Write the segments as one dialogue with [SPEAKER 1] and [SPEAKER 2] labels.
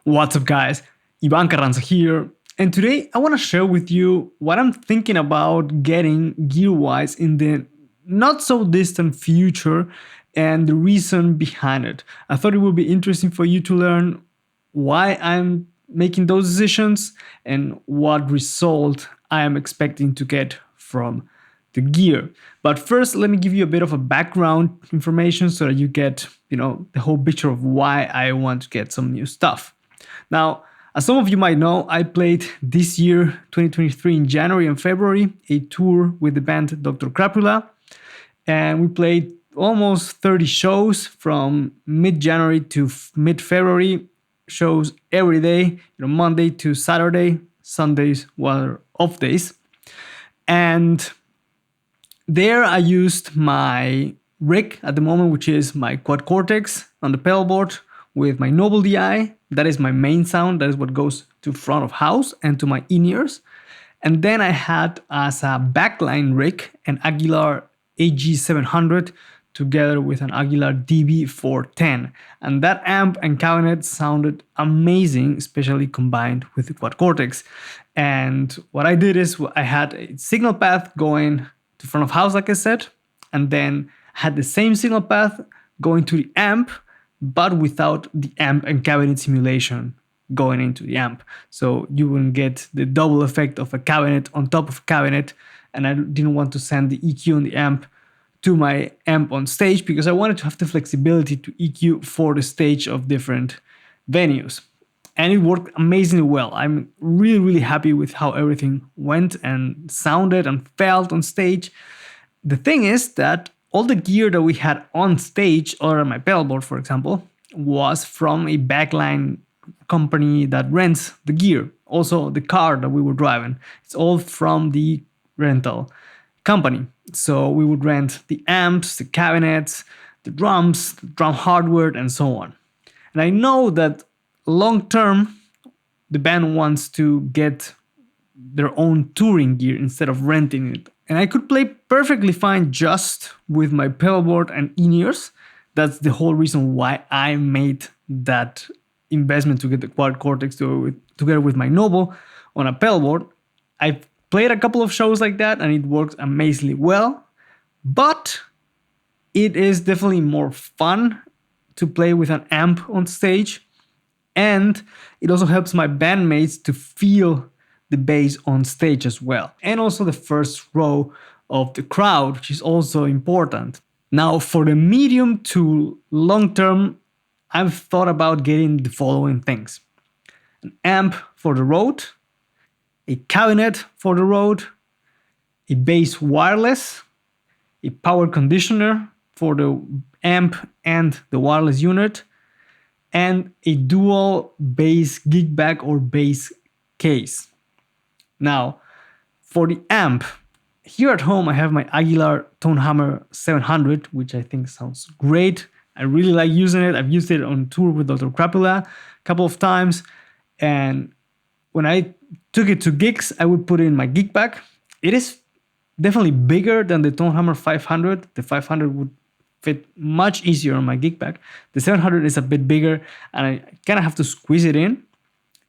[SPEAKER 1] What's up guys, Ivan Carranza here, and today I want to share with you what I'm thinking about getting gear-wise in the not so distant future and the reason behind it. I thought it would be interesting for you to learn why I'm making those decisions and what result I am expecting to get from the gear. But first, let me give you a bit of a background information so that you get, the whole picture of why I want to get some new stuff. Now, as some of you might know, I played this year, 2023, in January and February, a tour with the band Dr. Crapula, and we played almost 30 shows from mid-January to mid-February, shows every day, Monday to Saturday. Sundays were off days. And there I used my rig at the moment, which is my quad Cortex on the pedal board with my Noble DI. That is my main sound. That is what goes to front of house and to my in-ears. And then I had as a backline rig an Aguilar AG700 together with an Aguilar DB410. And that amp and cabinet sounded amazing, especially combined with the quad Cortex. And what I did is I had a signal path going to front of house, like I said, and then had the same signal path going to the amp, but without the amp and cabinet simulation going into the amp. So you wouldn't get the double effect of a cabinet on top of a cabinet, and I didn't want to send the EQ on the amp to my amp on stage because I wanted to have the flexibility to EQ for the stage of different venues. And it worked amazingly well. I'm really, really happy with how everything went and sounded and felt on stage. The thing is that all the gear that we had on stage, or on my pedal board, for example, was from a backline company that rents the gear. Also, the car that we were driving, it's all from the rental company. So we would rent the amps, the cabinets, the drums, the drum hardware, and so on. And I know that long term, the band wants to get their own touring gear instead of renting it. And I could play perfectly fine just with my pedal board and in-ears. That's the whole reason why I made that investment to get the quad Cortex together with my Noble on a pedal board. I've played a couple of shows like that and it works amazingly well, but it is definitely more fun to play with an amp on stage, and it also helps my bandmates to feel the bass on stage as well, and also the first row of the crowd, which is also important. Now, for the medium to long term, I've thought about getting the following things: an amp for the road, a cabinet for the road, a bass wireless, a power conditioner for the amp and the wireless unit, and a dual bass gig bag or bass case. Now, for the amp, here at home I have my Aguilar Tonehammer 700, which I think sounds great. I really like using it. I've used it on tour with Dr. Crapula a couple of times, and when I took it to gigs, I would put it in my gig bag. It is definitely bigger than the Tonehammer 500. The 500 would fit much easier on my gig bag. The 700 is a bit bigger, and I kind of have to squeeze it in.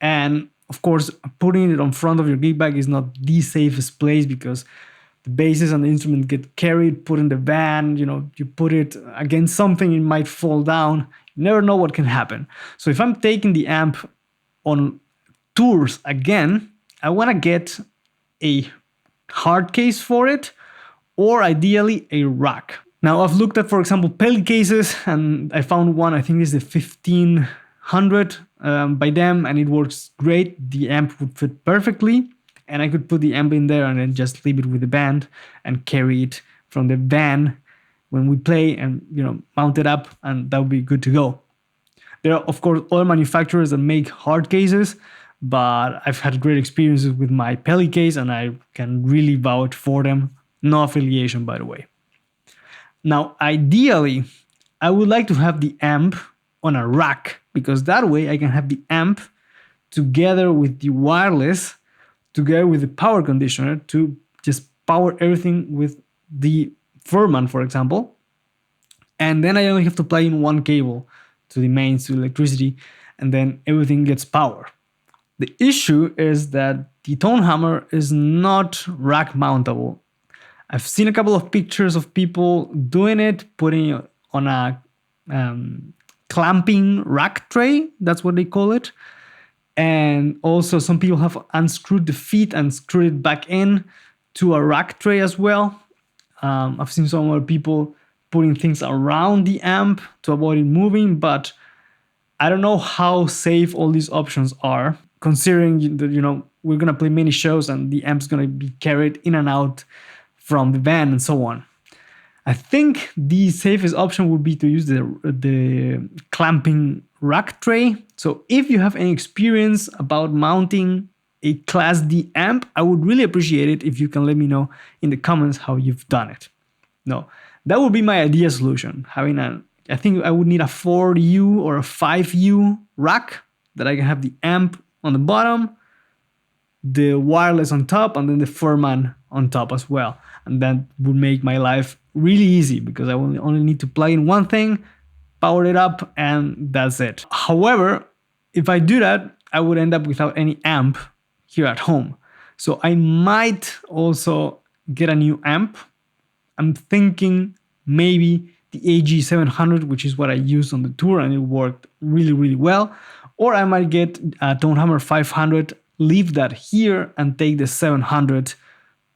[SPEAKER 1] And of course, putting it on front of your gig bag is not the safest place because the basses and the instrument get carried, put in the van, you put it against something, it might fall down. You never know what can happen. So if I'm taking the amp on tours again, I want to get a hard case for it, or ideally a rack. Now, I've looked at, for example, Pelly cases, and I found one, I think it's the 1500 by them, and it works great. The amp would fit perfectly, and I could put the amp in there and then just leave it with the band and carry it from the van when we play and, mount it up, and that would be good to go. There are, of course, other manufacturers that make hard cases, but I've had great experiences with my Pelly case, and I can really vouch for them. No affiliation, by the way. Now, ideally, I would like to have the amp on a rack, because that way I can have the amp together with the wireless, together with the power conditioner to just power everything with the Furman, for example. And then I only have to plug in one cable to the mains, to electricity, and then everything gets power. The issue is that the tone hammer is not rack mountable. I've seen a couple of pictures of people doing it, putting it on a clamping rack tray, that's what they call it. And also some people have unscrewed the feet and screwed it back in to a rack tray as well. I've seen some other people putting things around the amp to avoid it moving, but I don't know how safe all these options are, considering that, you know, we're gonna play many shows and the amp's gonna be carried in and out from the van and so on. I think the safest option would be to use the clamping rack tray. So if you have any experience about mounting a Class D amp, I would really appreciate it if you can let me know in the comments how you've done it. No, that would be my ideal solution. I think I would need a 4U or a 5U rack that I can have the amp on the bottom, the wireless on top, and then the Furman on top as well. And that would make my life really easy because I will only need to plug in one thing, power it up, and that's it. However, if I do that, I would end up without any amp here at home. So I might also get a new amp. I'm thinking maybe the AG700, which is what I used on the tour and it worked really, really well. Or I might get a Tone Hammer 500, leave that here and take the 700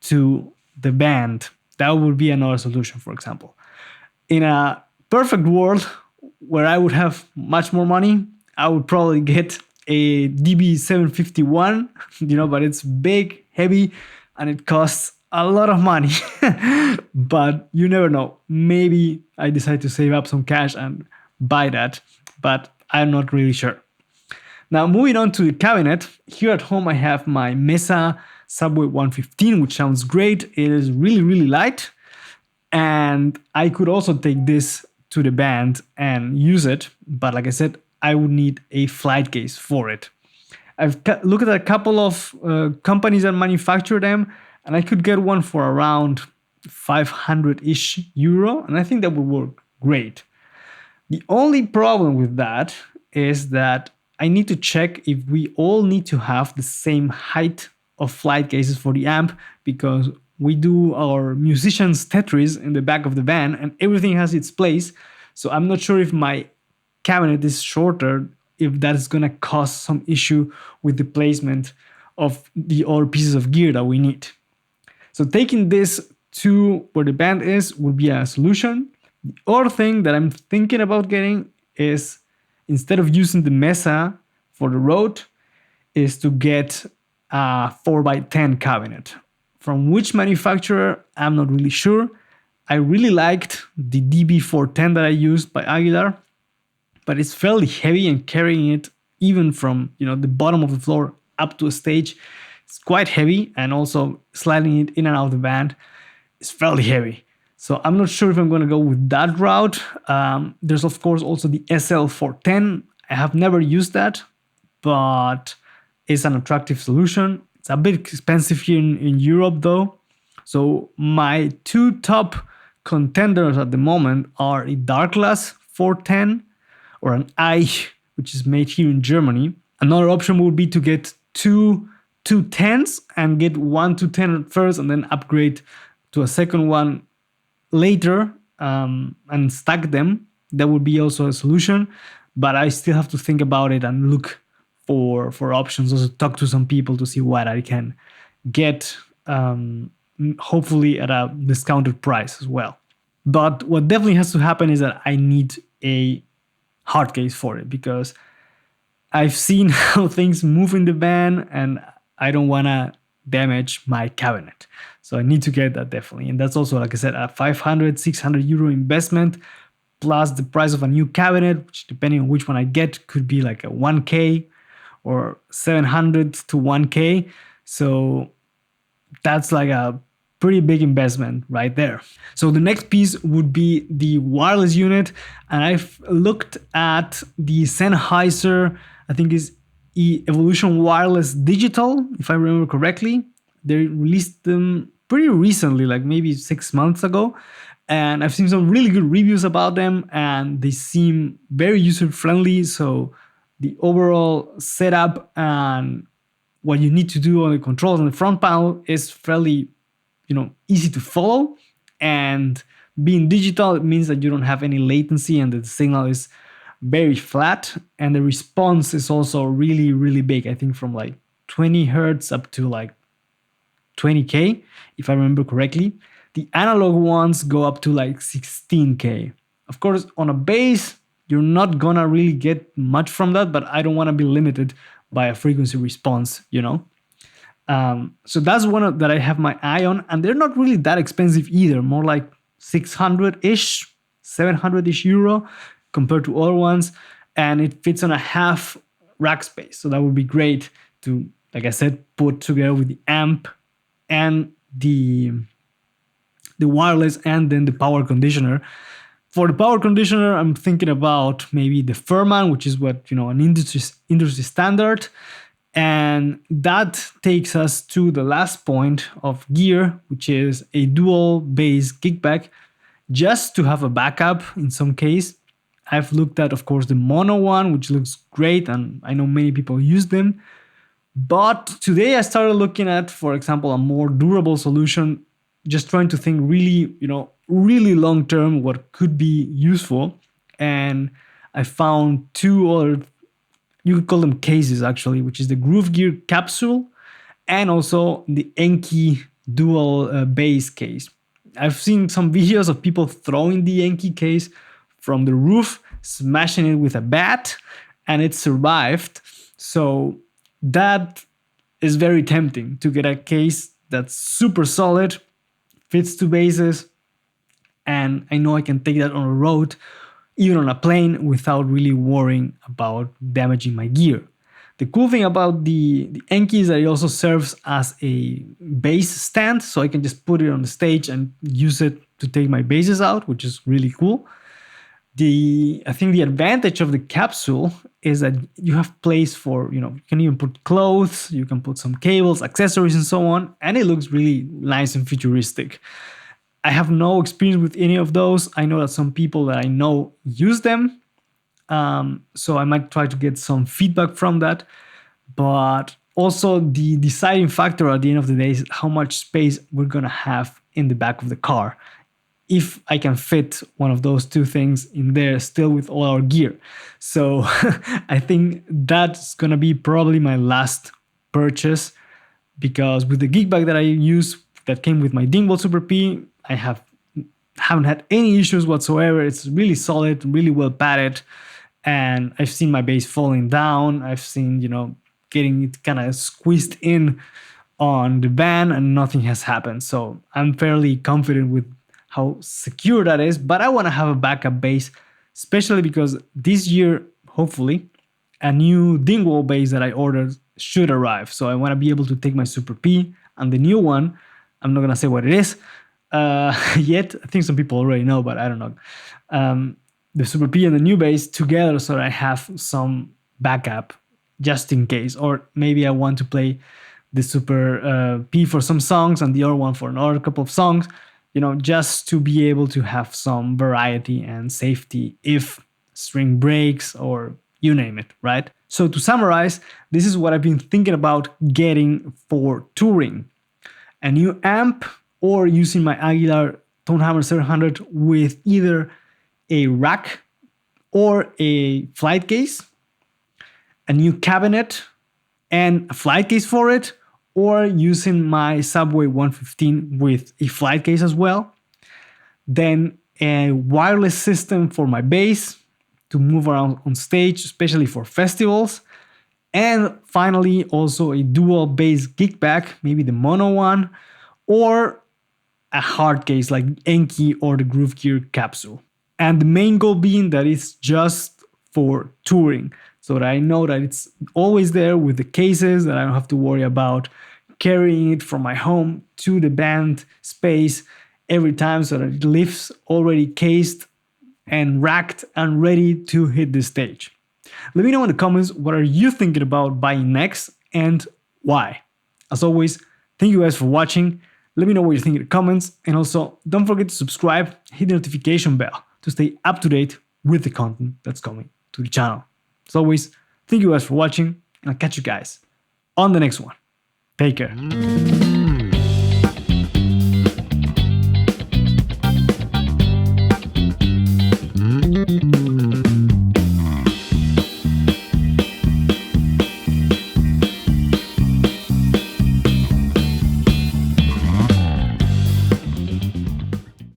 [SPEAKER 1] to the band. That would be another solution, for example. In a perfect world where I would have much more money, I would probably get a DB751, but it's big, heavy, and it costs a lot of money. But you never know. Maybe I decide to save up some cash and buy that, but I'm not really sure. Now, moving on to the cabinet, here at home I have my Mesa Subway 115, which sounds great. It is really, really light. And I could also take this to the band and use it. But like I said, I would need a flight case for it. I've looked at a couple of companies that manufacture them, and I could get one for around 500-ish euro, and I think that would work great. The only problem with that is that I need to check if we all need to have the same height of flight cases for the amp, because we do our musicians Tetris in the back of the van and everything has its place. So I'm not sure if my cabinet is shorter, if that is going to cause some issue with the placement of the other pieces of gear that we need. So taking this to where the band is would be a solution. The other thing that I'm thinking about getting is, instead of using the Mesa for the road, is to get a 4x10 cabinet. From which manufacturer, I'm not really sure. I really liked the DB410 that I used by Aguilar, but it's fairly heavy, and carrying it even from the bottom of the floor up to a stage, it's quite heavy, and also sliding it in and out of the band is fairly heavy. So I'm not sure if I'm going to go with that route. There's of course also the SL410. I have never used that, but it's an attractive solution. It's a bit expensive here in Europe though. So my two top contenders at the moment are a Darkglass 410 or an I, which is made here in Germany. Another option would be to get two 210s and get one 210 first and then upgrade to a second one later and stack them. That would be also a solution, but I still have to think about it and look for options. Also talk to some people to see what I can get, hopefully at a discounted price as well. But what definitely has to happen is that I need a hard case for it, because I've seen how things move in the van and I don't want to damage my cabinet. So I need to get that definitely. And that's also, like I said, a 500, 600 euro investment plus the price of a new cabinet, which depending on which one I get could be like a 1K or 700 to 1K. So that's like a pretty big investment right there. So the next piece would be the wireless unit. And I've looked at the Sennheiser, I think is Evolution Wireless Digital, if I remember correctly. They released them pretty recently, like maybe 6 months ago. And I've seen some really good reviews about them and they seem very user-friendly. So the overall setup and what you need to do on the controls on the front panel is fairly, easy to follow. And being digital, it means that you don't have any latency and the signal is very flat. And the response is also really, really big. I think from like 20 hertz up to like 20K, if I remember correctly. The analog ones go up to like 16K. Of course, on a bass, you're not gonna really get much from that, but I don't wanna be limited by a frequency response, So that's one that I have my eye on, and they're not really that expensive either, more like 600-ish, 700-ish euro compared to other ones, and it fits on a half rack space. So that would be great to, like I said, put together with the amp and the wireless and then the power conditioner. For the power conditioner, I'm thinking about maybe the Furman, which is what, an industry standard. And that takes us to the last point of gear, which is a dual bass kickback, just to have a backup in some case. I've looked at, of course, the mono one, which looks great, and I know many people use them. But today I started looking at, for example, a more durable solution, just trying to think really, really long term what could be useful. And I found two other, you could call them cases actually, which is the Groove Gear capsule and also the Enki dual bass case. I've seen some videos of people throwing the Enki case from the roof, smashing it with a bat, and it survived. So that is very tempting to get a case that's super solid, fits two basses, and I know I can take that on the road, even on a plane, without really worrying about damaging my gear. The cool thing about the Enki is that it also serves as a bass stand, so I can just put it on the stage and use it to take my basses out, which is really cool. I think the advantage of the capsule is that you have place for, you can even put clothes, you can put some cables, accessories, and so on, and it looks really nice and futuristic. I have no experience with any of those. I know that some people that I know use them, so I might try to get some feedback from that. But also the deciding factor at the end of the day is how much space we're gonna have in the back of the car. If I can fit one of those two things in there still with all our gear. So I think that's gonna be probably my last purchase, because with the gig bag that I use that came with my Dingwall Super P, I haven't had any issues whatsoever. It's really solid, really well padded, and I've seen my bass falling down. I've seen, getting it kind of squeezed in on the van and nothing has happened. So I'm fairly confident with how secure that is, but I want to have a backup bass, especially because this year, hopefully, a new Dingwall bass that I ordered should arrive. So I want to be able to take my Super P and the new one. I'm not going to say what it is yet. I think some people already know, but I don't know. The Super P and the new bass together so that I have some backup just in case. Or maybe I want to play the Super P for some songs and the other one for another couple of songs. Just to be able to have some variety and safety if string breaks or you name it, right? So to summarize, this is what I've been thinking about getting for touring. A new amp, or using my Aguilar Tonehammer 700 with either a rack or a flight case, a new cabinet and a flight case for it, or using my Subway 115 with a flight case as well. Then a wireless system for my bass to move around on stage, especially for festivals. And finally, also a dual bass gig bag, maybe the mono one, or a hard case like Enki or the Groove Gear capsule. And the main goal being that it's just for touring, so that I know that it's always there with the cases, that I don't have to worry about carrying it from my home to the band space every time, so that it lives already cased and racked and ready to hit the stage. Let me know in the comments, what are you thinking about buying next and why? As always, thank you guys for watching. Let me know what you think in the comments, and also don't forget to subscribe, hit the notification bell to stay up to date with the content that's coming to the channel. As always, Thank you guys for watching, and I'll catch you guys on the next one. Take care.